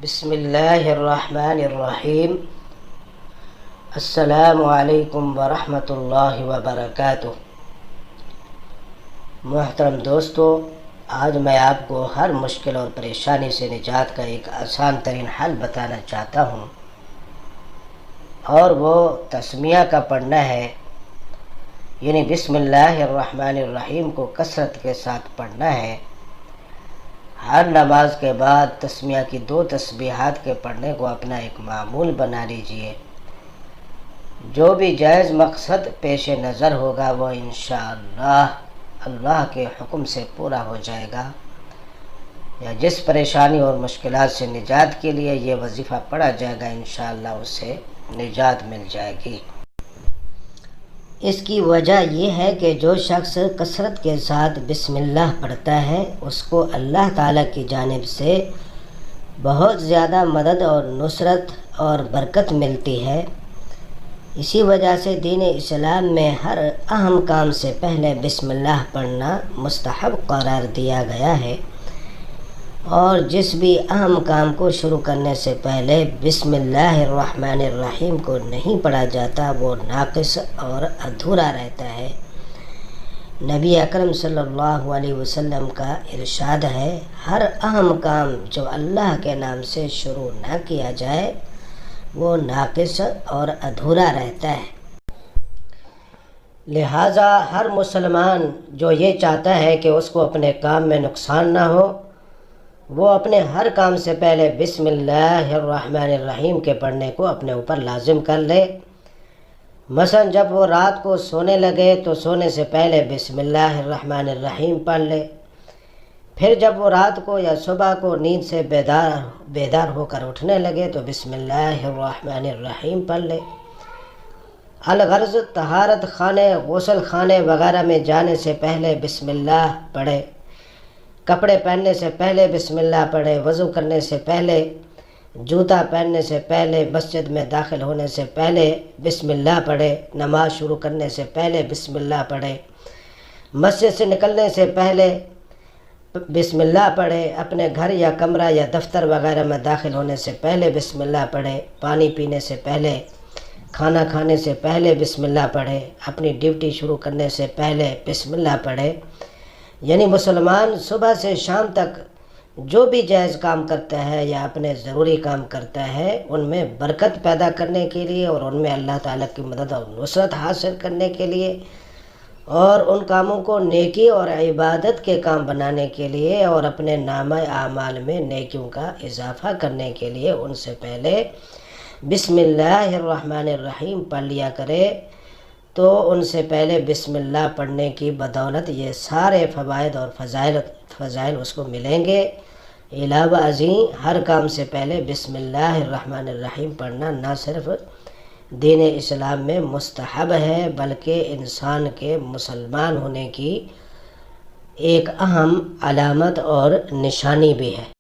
بسم اللہ الرحمن الرحیم۔ السلام علیکم ورحمۃ اللہ وبرکاتہ۔ محترم دوستو، آج میں آپ کو ہر مشکل اور پریشانی سے نجات کا ایک آسان ترین حل بتانا چاہتا ہوں، اور وہ تسمیہ کا پڑھنا ہے، یعنی بسم اللہ الرحمن الرحیم کو کثرت کے ساتھ پڑھنا ہے۔ ہر نماز کے بعد تسمیہ کی 2 تسبیحات کے پڑھنے کو اپنا ایک معمول بنا لیجئے۔ جو بھی جائز مقصد پیش نظر ہوگا وہ انشاءاللہ اللہ کے حکم سے پورا ہو جائے گا، یا جس پریشانی اور مشکلات سے نجات کے لیے یہ وظیفہ پڑھا جائے گا انشاءاللہ اس سے نجات مل جائے گی۔ اس کی وجہ یہ ہے کہ جو شخص کثرت کے ساتھ بسم اللہ پڑھتا ہے اس کو اللہ تعالیٰ کی جانب سے بہت زیادہ مدد اور نصرت اور برکت ملتی ہے۔ اسی وجہ سے دین اسلام میں ہر اہم کام سے پہلے بسم اللہ پڑھنا مستحب قرار دیا گیا ہے، اور جس بھی اہم کام کو شروع کرنے سے پہلے بسم اللہ الرحمن الرحیم کو نہیں پڑھا جاتا وہ ناقص اور ادھورا رہتا ہے۔ نبی اکرم صلی اللہ علیہ وسلم کا ارشاد ہے، ہر اہم کام جو اللہ کے نام سے شروع نہ کیا جائے وہ ناقص اور ادھورا رہتا ہے۔ لہٰذا ہر مسلمان جو یہ چاہتا ہے کہ اس کو اپنے کام میں نقصان نہ ہو، وہ اپنے ہر کام سے پہلے بسم اللہ الرحمن الرحیم کے پڑھنے کو اپنے اوپر لازم کر لے۔ مثلا جب وہ رات کو سونے لگے تو سونے سے پہلے بسم اللہ الرحمن الرحیم پڑھ لے، پھر جب وہ رات کو یا صبح کو نیند سے بیدار ہو کر اٹھنے لگے تو بسم اللہ الرحمن الرحیم پڑھ لے۔ الغرض طہارت خانے، غسل خانے وغیرہ میں جانے سے پہلے بسم اللہ پڑھے، کپڑے پہننے سے پہلے بسم اللہ پڑھے، وضو کرنے سے پہلے، جوتا پہننے سے پہلے، مسجد میں داخل ہونے سے پہلے بسم اللہ پڑھے، نماز شروع کرنے سے پہلے بسم اللہ پڑھے، مسجد سے نکلنے سے پہلے بسم اللہ پڑھے، اپنے گھر یا کمرہ یا دفتر وغیرہ میں داخل ہونے سے پہلے بسم اللہ پڑھے، پانی پینے سے پہلے، کھانا کھانے سے پہلے بسم اللہ پڑھے، اپنی ڈیوٹی شروع کرنے سے پہلے بسم اللہ پڑھے۔ یعنی مسلمان صبح سے شام تک جو بھی جائز کام کرتا ہے یا اپنے ضروری کام کرتا ہے ان میں برکت پیدا کرنے کے لیے اور ان میں اللہ تعالیٰ کی مدد اور نصرت حاصل کرنے کے لیے، اور ان کاموں کو نیکی اور عبادت کے کام بنانے کے لیے اور اپنے نامہ اعمال میں نیکیوں کا اضافہ کرنے کے لیے ان سے پہلے بسم اللہ الرحمن الرحیم پڑھ لیا کرے، تو ان سے پہلے بسم اللہ پڑھنے کی بدولت یہ سارے فوائد اور فضائل اس کو ملیں گے۔ علاوہ ازیں ہر کام سے پہلے بسم اللہ الرحمن الرحیم پڑھنا نہ صرف دین اسلام میں مستحب ہے بلکہ انسان کے مسلمان ہونے کی ایک اہم علامت اور نشانی بھی ہے۔